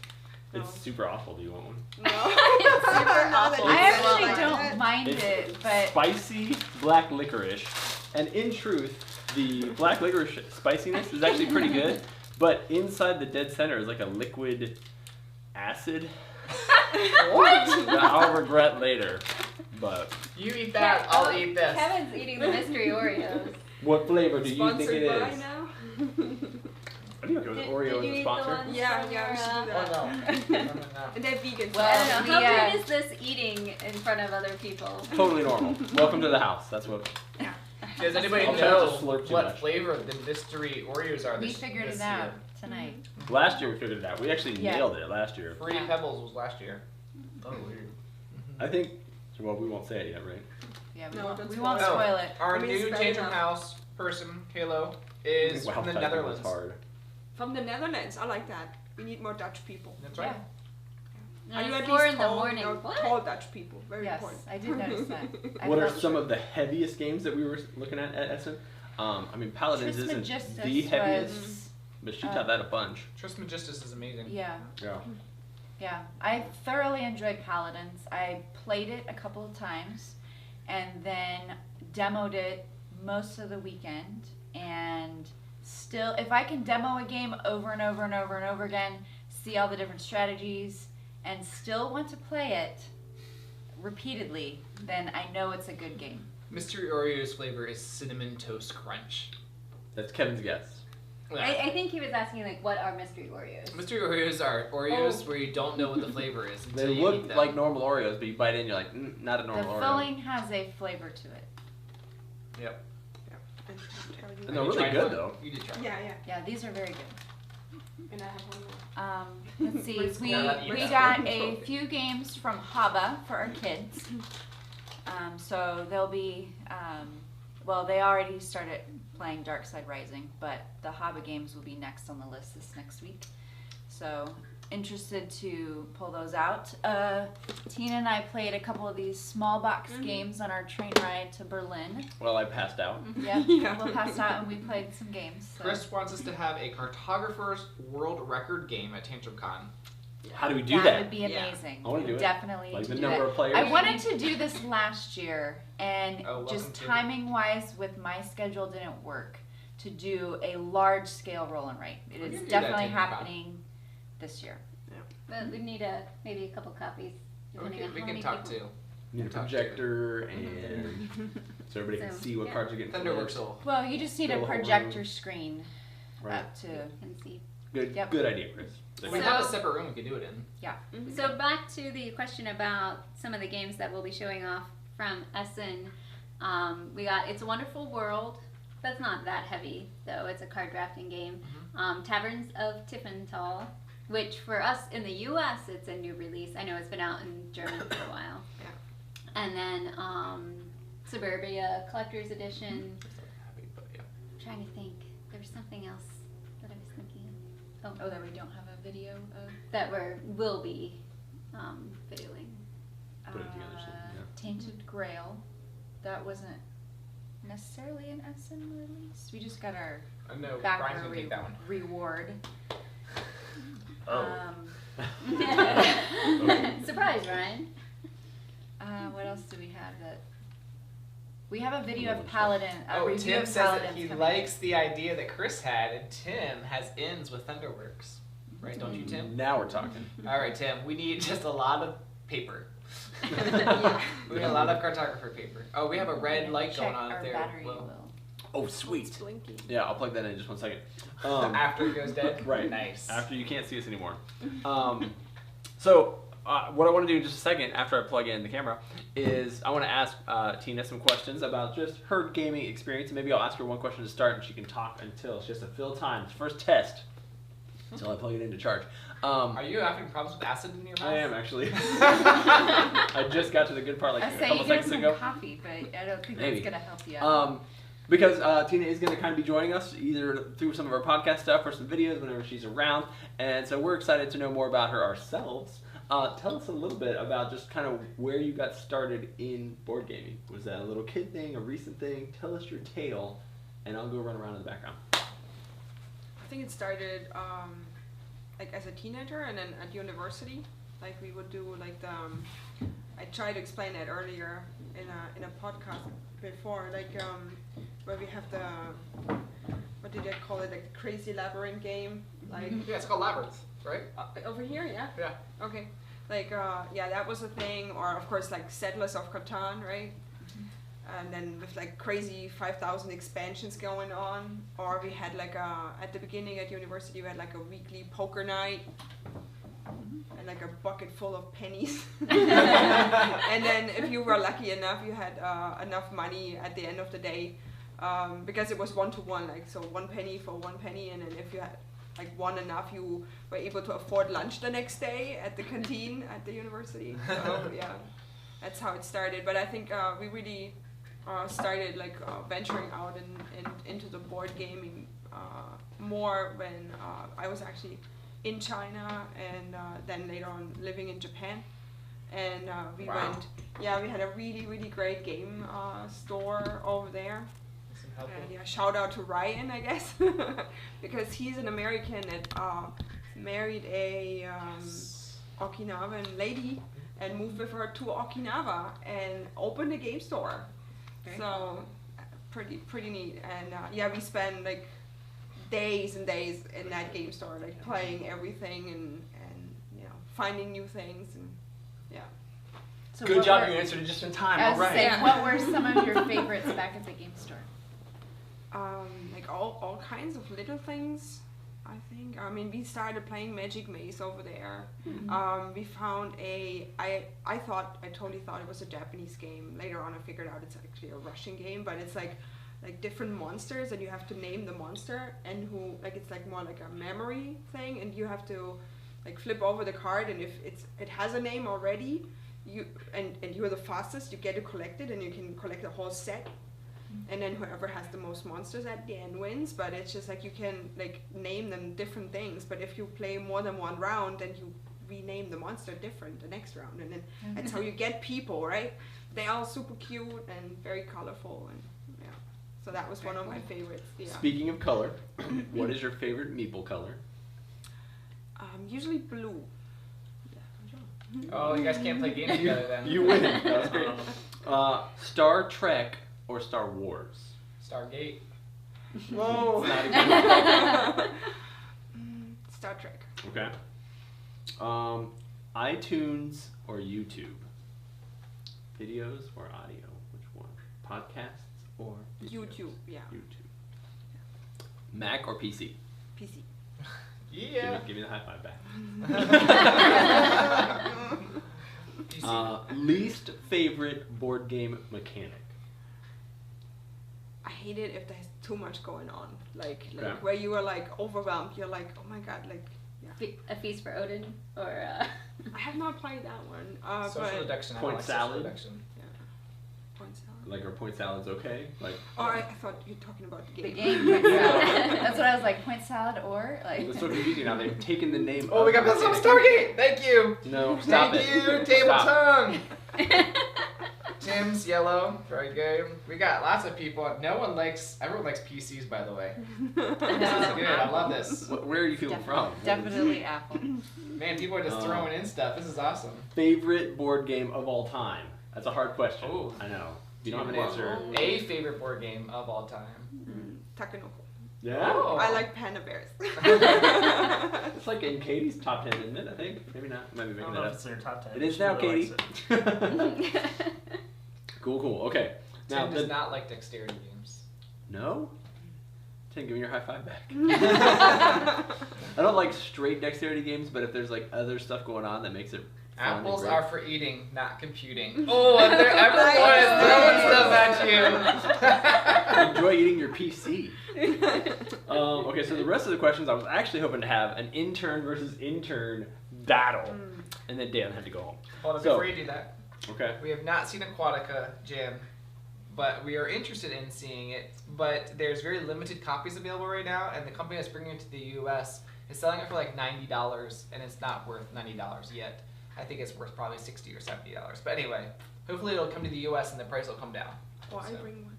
No. It's super awful. Do you want one? No. It's super awful. I actually Like don't that. mind It's it, but spicy black licorice. And in truth, the black licorice spiciness is actually pretty good. But inside the dead center is like a liquid acid What? that I'll regret later. But You eat that, I'll eat this. Kevin's eating the mystery Oreos. what flavor do you think Sponsored it by is? now? I think it was Oreo Did you as a eat the sponsor. ones Yeah, from yeah, we should your, do Oh that. no. No. And they're vegan. Well, I don't know. We, How weird is this eating in front of other people? Totally normal. Welcome to the house. That's what. Does anybody I'll try not know to slurp too what much. flavor the mystery Oreos are we this figured this it out year? tonight. Last year we figured it out. We actually Yeah. nailed it last year. Fruity Yeah. Pebbles was last year. Oh, weird. I think. Well, we won't say it yet, right? Yeah, No, don't we won't spoil it. spoil it. Our I mean, new spell it Tantrum out. House person, Kalo, is Wow, from the typing was Netherlands. hard. From the Netherlands. I like that. We need more Dutch people. That's right. Are you It's at 4 least in the tall, morning. you know, What? tall Dutch people? Very Yes, important. I did notice that. I What are felt some sure. of the heaviest games that we were looking at Essen? I mean, Paladins isn't Trismegistus the heaviest, was- but she taught that a bunch. Trismegistus is amazing. Yeah, Yeah. yeah. I thoroughly enjoyed Paladins. I played it a couple of times, and then demoed it most of the weekend. And still, if I can demo a game over and over and over and over again, see all the different strategies, and still want to play it repeatedly, then I know it's a good game. Mystery Oreos flavor is cinnamon toast crunch. That's Kevin's guess. I think he was asking, like, what are mystery Oreos? Mystery Oreos are Oreos where you don't know what the flavor is until They you eat look them. like normal Oreos, but you bite in, you're like, not a The normal Oreo. filling has a flavor to it. Yep. And I'll tell you. And they're You really tried good one? though. You did try. Yeah, yeah. Yeah, these are very good. And I have one more. Let's see. Let's We, go. Now that you we know. got a few games from Haba for our kids. So they'll be, well, they already started playing Dark Side Rising, but the Haba games will be next on the list this next week. So interested to pull those out. Tina and I played a couple of these small box games on our train ride to Berlin. Well, I passed out. Yep, Yeah. we'll pass out and we played some games. So. Chris wants us to have a cartographer's world record game at TantrumCon. How do we do that that? would be Yeah. amazing. I wanna do it. Definitely Like the do number it. of players? I wanted to do this last year, and Oh, welcome just to- timing wise with my schedule didn't work to do a large scale roll and write. It We is can do that definitely at TantrumCon. happening this year. But we need maybe a couple copies. Depending Okay, on we how can many talk people. too. Need a projector and so everybody can So, see what yeah. cards are getting Thunderworks played. will. Well, you just need Fill a the whole projector room. screen Right. up to. Can see. Good. Yep. Good idea, Chris. We have a separate room we could do it in. So back to the question about some of the games that we'll be showing off from Essen. We got It's a Wonderful World. That's not that heavy, though. It's a card drafting game. Taverns of Tiffenthal, which for us in the U.S. it's a new release. I know it's been out in German for a while. Yeah. And then Suburbia Collector's Edition. But yeah. I'm trying to think. There was something else that I was thinking of. Oh, that we don't have a video of. That will be videoing. Put it together so, yeah. Tainted Grail. That wasn't necessarily an Essen release. We just got our No, Brian's backer gonna take that one. reward. Oh. Surprise, Ryan. What else do we have that? We have a video of Paladin. A Oh, review Tim of says that Paladins he coming. likes the idea that Chris had, and Tim has ends with Thunderworks. Right, don't you, Tim? Now we're talking. All right, Tim, we need just a lot of paper. Yeah. We need a lot of cartographer paper. Oh, we have a red light Check going on our up there. battery Well, will. Oh, It's sweet. blinking. Yeah, I'll plug that in just one second. after it goes dead? Right. Nice. After you can't see us anymore. So what I want to do in just a second after I plug in the camera is I want to ask Tina some questions about just her gaming experience. Maybe I'll ask her one question to start and she can talk until she has to fill time. It's first test until I plug it into charge. Are you having problems with acid in your mouth? I am actually. I just got to the good part like a couple seconds ago. Coffee, but I don't think Maybe. that's gonna help you out. Because Tina is going to kind of be joining us either through some of our podcast stuff or some videos whenever she's around. And so we're excited to know more about her ourselves. Tell us a little bit about just kind of where you got started in board gaming. Was that a little kid thing, a recent thing? Tell us your tale, and I'll go run around in the background. I think it started like as a teenager, and then at university, like we would do like the. I tried to explain that earlier in a podcast before, like where we have the what did I call it, like the crazy labyrinth game, like yeah, it's called Labyrinth, right? over here, yeah. Yeah. Okay, like yeah, that was a thing, or of course like Settlers of Catan, right? And then with like crazy 5,000 expansions going on, or we had like at the beginning at university we had like a weekly poker night. And like a bucket full of pennies. And then if you were lucky enough, you had enough money at the end of the day, because it was 1-to-1, like so 1 penny for 1 penny, and then if you had like won enough, you were able to afford lunch the next day at the canteen at the university. So yeah, that's how it started. But I think we really started like venturing out into the board gaming more when I was actually in China, and then later on living in Japan, and we went. Yeah, we had a really great game store over there. And yeah, shout out to Ryan, I guess, because he's an American that married a Okinawan lady and moved with her to Okinawa and opened a game store. Very so pretty neat. And yeah, we spent like days and days in that game store, like playing everything and you know, finding new things, and yeah. So Good what job, were- you answered it just in time. I All was right. saying, what were some of your favorites back at the game store? Like all kinds of little things, I think. I mean, we started playing Magic Maze over there. We found I totally thought it was a Japanese game. Later on I figured out it's actually a Russian game, but it's like different monsters, and you have to name the monster, and who, like, it's like more like a memory thing, and you have to like flip over the card, and if it has a name already, and you're the fastest, you get to collect it, and you can collect the whole set. And then whoever has the most monsters at the end wins. But it's just like you can like name them different things. But if you play more than one round, then you rename the monster different the next round. And then that's how you get people, right? They're all super cute and very colorful. And yeah, so that was one of my favorites. Yeah. Speaking of color, what is your favorite meeple color? Usually blue. Oh, you guys can't play games together then. You win. That was great. Star Trek or Star Wars? Stargate. Whoa. It's not even- Star Trek. Okay. iTunes or YouTube? Videos or audio? Which one? Podcasts or videos? YouTube, yeah. YouTube. Mac or PC? PC. Yeah. Give me the high five back. PC. Least favorite board game mechanic? I hate it if there's too much going on. Like Okay. where you are like overwhelmed. You're like, oh my god, like yeah. A Feast for Odin, or I have not played that one. Social but deduction. I Point don't like social salad? deduction. point salad. Like, are point salads okay? Like, Oh, I thought you were talking about the The game. game point salad. That's what I was like, point salad or like. it's so confusing now. They've taken the name. Oh, of we got the this on mechanic. Stargate. Thank you. No, stop Thank it. you, Table Stop. Tongue. Tim's yellow, very good. We got lots of people. Everyone likes PCs, by the way. This is good. I love this. Where are you feeling from? Definitely Apple. Man, people are just throwing in stuff. This is awesome. Favorite board game of all time? That's a hard question. Ooh. I know. You don't have an answer. A favorite board game of all time. Takenoko. Yeah? Oh. I like Panda Bears. It's like in Katie's top 10, isn't it? I think. Maybe not. Might be I making don't that know if up. it's in your top 10. It is She now, really Katie. likes it. Cool. Okay. Now, Tim does not like dexterity games. No? Give me your high five back. I don't like straight dexterity games, but if there's like other stuff going on that makes it fun and Apples great. are for eating, not computing. Oh, and everyone is throwing stuff at you. Enjoy eating your PC. Okay, so the rest of the questions I was actually hoping to have an intern versus intern battle, and then Dan had to go home. Hold on, So- before you do that, Okay. we have not seen Aquatica Jam, but we are interested in seeing it. But there's very limited copies available right now, and the company that's bringing it to the U.S. is selling it for like $90, and it's not worth $90 yet. I think it's worth probably $60 or $70. But anyway, hopefully it'll come to the U.S. and the price will come down. Or I So- bring one.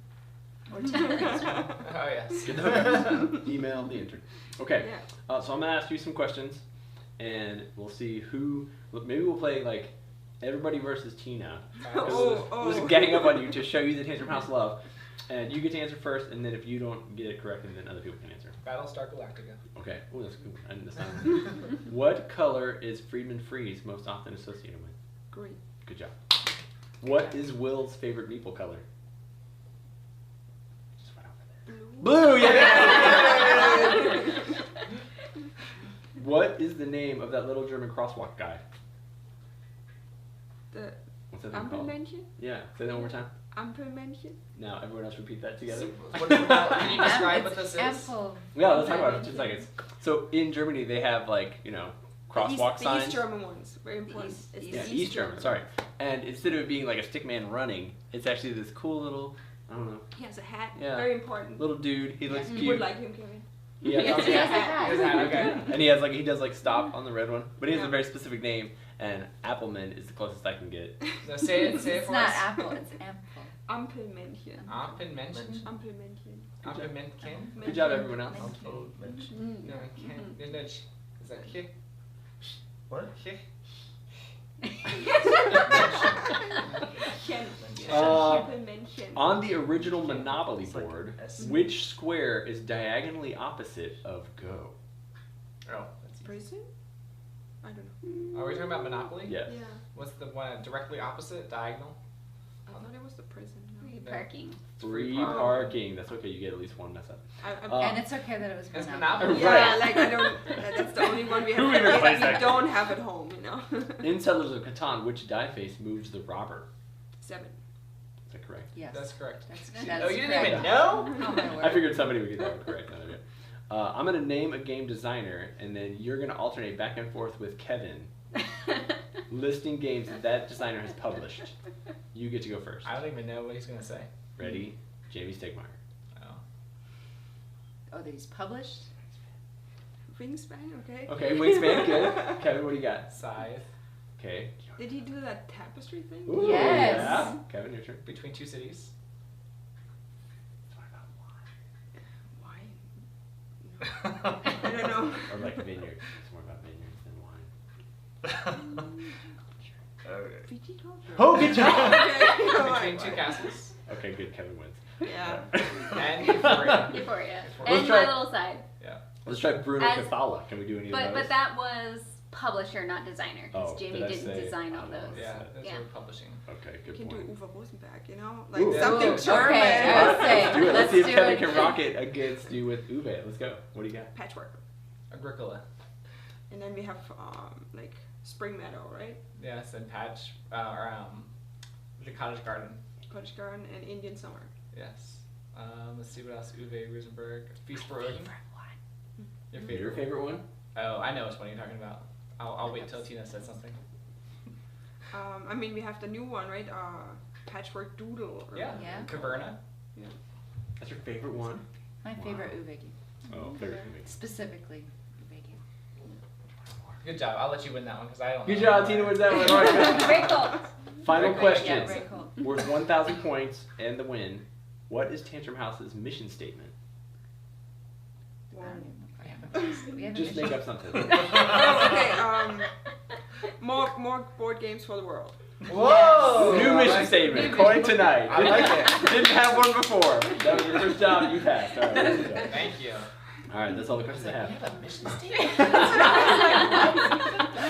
Or terrorist. Oh yes. Get the hookups. Email the intern. Okay. Yeah. So I'm gonna ask you some questions, and we'll see who. Maybe we'll play like everybody versus Tina. We'll just gang up on you to show you the Tantrum House love, and you get to answer first, and then if you don't get it correctly, then other people can answer. Battlestar Galactica. Okay. Oh, that's good. I didn't understand. What color is Friedman Freeze most often associated with? Green. Good job. What is Will's favorite meeple color? Just right over there. Blue. Yeah. What is the name of that little German crosswalk guy? The What's that thing called? Ampelmännchen? Yeah. Say that one more time. Ampelmännchen? Now everyone else repeat that together. Can you describe what this is? Apple. Yeah, let's talk about it for 2 seconds. So in Germany they have like, crosswalk The signs. East German ones. Very important. East- It's Yeah, the East German, sorry. And instead of it being like a stick man running, it's actually this cool little, I don't know, He has a hat. Yeah. Very important. little dude. He looks You cute. would like him, Kevin. He has, Yes, he has a hat. Is that okay? And he does like stop on the red one, but he has a Yeah. very specific name, and Appleman is the closest I can get. So say it It's for not us. apple, it's ample. Ampelmännchen. Ampelmännchen. Ampelmännchen. Ampelmännchen. Good job, everyone else. No, I can't. Is that here? What? Here? Chen. Uh, Ampelmännchen. On the original Monopoly It's like board, S. which square is diagonally opposite of Go? Oh, that's easy. Prison? I don't know. Are we talking about Monopoly? Yes. Yeah. What's the one directly opposite? Diagonal? I thought it was the prison. No. Free parking. Free parking. parking. That's okay. You get at least one mess up. And it's okay that it was It's Monopoly. Monopoly. Yeah, Right. like I don't. That's the only one we have. Who even plays we that don't have at home, In Settlers of Catan, which die face moves the robber? 7. Is that correct? Yes. That's correct. That's Oh, you didn't correct. even know? Oh, my word. I figured somebody would get that one correct. Not yet. I'm going to name a game designer, and then you're going to alternate back and forth with Kevin, listing games that designer has published. You get to go first. I don't even know what he's going to say. Ready? Jamie Stegmeyer. Oh. Oh, that he's published? Wingspan, okay. Okay, Wingspan, good. Kevin, what do you got? Scythe. Okay. Did he do that tapestry thing? Ooh, Yes. Yeah. Kevin, your turn. Between Two Cities. Why? I don't know. Or like vineyards. It's more about vineyards than wine. Okay. Viticulture? Oh, good job! Okay. Between Two Castles. Okay, good. Kevin wins. Yeah. And Euphoria. Euphoria. Let's And try- My Little Side. Let's try Bruno As- Cathala. Can we do any of But those? that was publisher, not designer, because Oh, Jamie did I didn't say- design all oh, those. Yeah, those Yeah. were publishing. Okay, You good can do point. Uwe Rosenberg, Like Ooh. something Ooh. German. Okay, All I right, was saying, let's do it. Let's let's see if do Kevin it. can rock it against you with Uwe. Let's go. What do you got? Patchwork. Agricola. And then we have like Spring Meadow, right? Yes, and Patch, the Cottage Garden. Cottage Garden and Indian Summer. Yes. Let's see what else. Uwe Rosenberg. Feast for Odin. Your favorite. Your favorite one? Oh, I know which one you're talking about. I'll wait till Tina says something. I mean, we have the new one, right? Patchwork Doodle. Or Yeah. Yeah. Caverna. That's your favorite one? My favorite Uwe game. Oh, favorite movie. Specifically, Uwe game. Good job. I'll let you win that one because I don't Good know. job, Tina wins that one. All right, Kevin. Great call. Final Great, question. Yeah, very cool. Worth 1,000 points and the win. What is Tantrum House's mission statement? I don't even know if I have a- we have a Just mission. make up something. Oh, okay. More board games for the world. Whoa! New I mission like- statement. Coin tonight. I like it. Didn't have one before. That was your first job. You passed. All right. Good job. Thank you. All right. That's all the questions I have. a mission statement.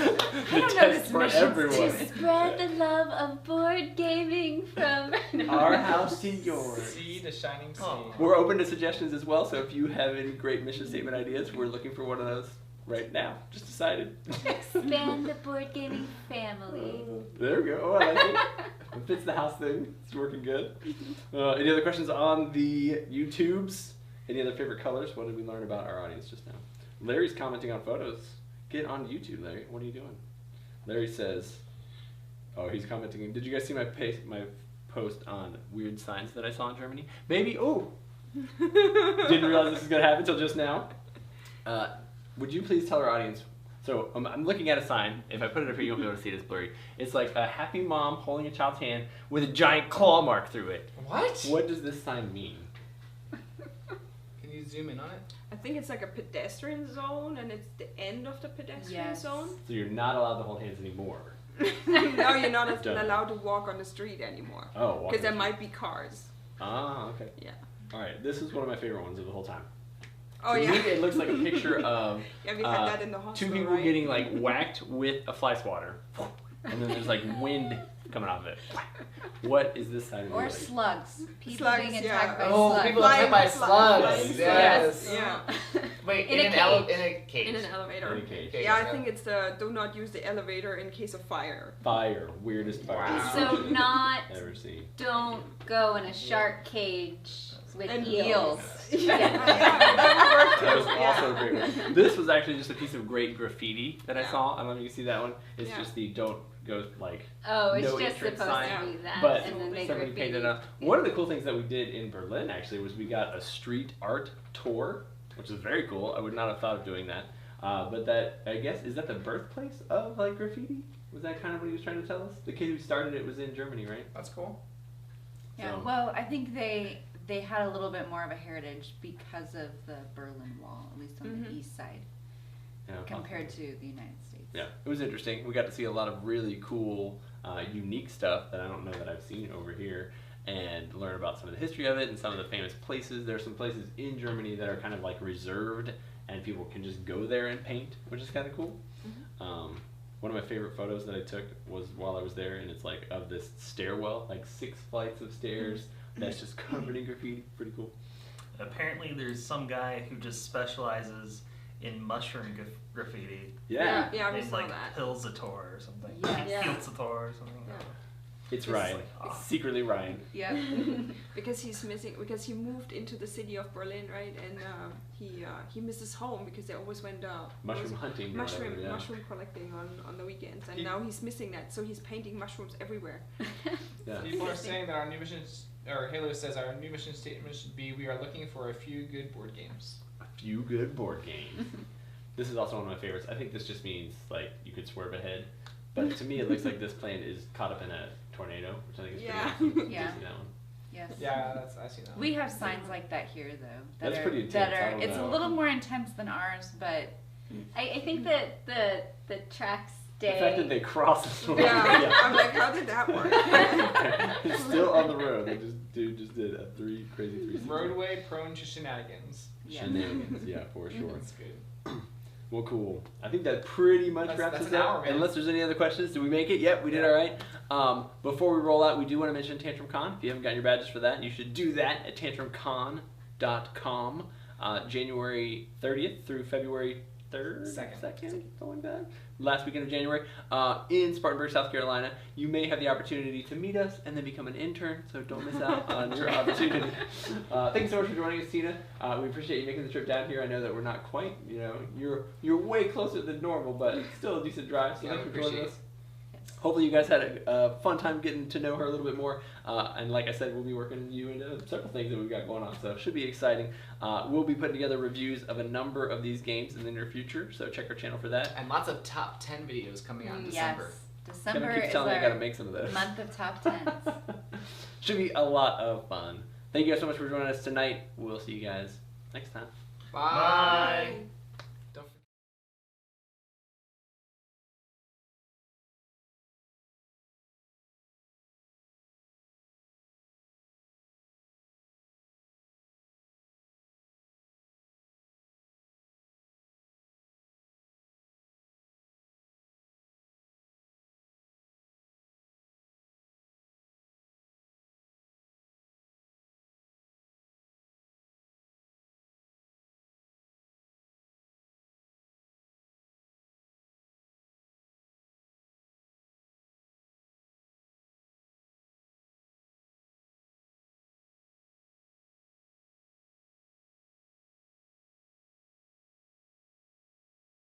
I don't know this for mission everyone. statement. Spread the love of board gaming from Our house to yours. See the shining sea. Oh. We're open to suggestions as well, so if you have any great mission statement ideas, we're looking for one of those right now. Just decided. Expand the board gaming family. There we go. Oh, I like it. It fits the house thing. It's working good. Any other questions on the YouTubes? Any other favorite colors? What did we learn about our audience just now? Larry's commenting on photos. Get on YouTube, Larry. What are you doing? Larry says, oh, he's commenting. Did you guys see my post on weird signs that I saw in Germany? Maybe. Oh, didn't realize this was going to happen until just now. Would you please tell our audience? So I'm looking at a sign. If I put it up here, you won't be able to see it. It's blurry. It's like a happy mom holding a child's hand with a giant claw mark through it. What? What does this sign mean? Can you zoom in on it? I think it's like a pedestrian zone, and it's the end of the pedestrian Yes. zone. So you're not allowed to hold hands anymore. Now you're not Done. allowed to walk on the street anymore. Oh, Because there might be cars. Ah, okay. Yeah. All right. This is one of my favorite ones of the whole time. Oh, To yeah. me, it looks like a picture of Yeah, we had that in the hospital, two people right? getting like whacked with a fly swatter, and then there's like wind coming off of it. What is this sign? Or really? slugs. People Slugs, being yeah. attacked by Oh, slugs. people attacked by slugs. Flying Yes. Yeah. Wait, In in a an cage. in a cage. In an elevator. In a cage. Okay, Yeah, I think it's the do not use the elevator in case of fire. Fire, weirdest fire Wow. So not I've ever seen. don't go in a shark cage with And eels. Yeah, Yeah. that That would was work too. also a Yeah. great one. This was actually just a piece of great graffiti that I Yeah. saw. I don't know if you can see that one. It's Yeah. just the don't go like. Oh, it's No just entrance supposed sign, to be that, But and then they somebody graffiti. painted up. One of the cool things that we did in Berlin actually was we got a street art tour, which is very cool. I would not have thought of doing that. But that, I guess, is that the birthplace of like graffiti? Was that kind of what he was trying to tell us? The kid who started it was in Germany, right? That's cool. Yeah, So- well, I think they had a little bit more of a heritage because of the Berlin Wall, at least on the east side, Yeah, compared to the United States. Yeah, it was interesting. We got to see a lot of really cool, unique stuff that I don't know that I've seen over here, and learn about some of the history of it and some of the famous places. There are some places in Germany that are kind of like reserved, and people can just go there and paint, which is kind of cool. One of my favorite photos that I took was while I was there, and it's like of this stairwell, like 6 flights of stairs that's just covered in graffiti. Pretty cool. Apparently, there's some guy who just specializes in mushroom graffiti. Yeah, Yeah, we Named saw like that. Pilsator or something. Yes. Yeah. Pilsator or something. Yeah. it's It's Ryan. like, oh. Secretly Ryan. Yeah. Because he's missing, because he moved into the city of Berlin, right? And he misses home because they always went Mushroom hunting. or mushroom whatever, yeah. mushroom collecting on the weekends, and He- now he's missing that, so he's painting mushrooms everywhere. Yeah. People are saying that our new mission, or Halo says our new mission statement should be: we are looking for a few good board games. A few good board games. This is also one of my favorites. I think this just means like you could swerve ahead, but to me it looks like this plane is caught up in a tornado, which I think is Yeah. pretty awesome. Yeah. You see that one? Yes. Yeah, I've seen that. We have signs like that here, though. That That's are, pretty intense. That I are, don't it's know. a little more intense than ours, but I think that the tracks The fact that stay. they cross the road. Yeah, I'm like, how did that work? It's still on the road. They just did a crazy 360. Roadway prone to shenanigans. yeah. Shenanigans, yeah, for sure. That's good. Well, cool. I think that pretty much That's- wraps that's us an up. hour, man. Unless there's any other questions, did we make it? Yep, we did all right. Before we roll out, we do want to mention Tantrum Con. If you haven't gotten your badges for that, you should do that at tantrumcon.com. January 30th through February 3rd? Second. Something like that. Last weekend of January in Spartanburg, South Carolina. You may have the opportunity to meet us and then become an intern, so don't miss out on your opportunity. Thank you so much for joining us, Tina. We appreciate you making the trip down here. I know that we're not quite, you're way closer than normal, but it's still a decent drive, so Yeah, thanks we for joining appreciate us. Hopefully you guys had a fun time getting to know her a little bit more. And like I said, we'll be working you into several things that we've got going on, so it should be exciting. We'll be putting together reviews of a number of these games in the near future, so check our channel for that. And lots of top 10 videos coming out in December. Yes. December Kevin keeps is telling me I gotta our make some of those. month of top 10s. Should be a lot of fun. Thank you guys so much for joining us tonight. We'll see you guys next time. Bye. Bye.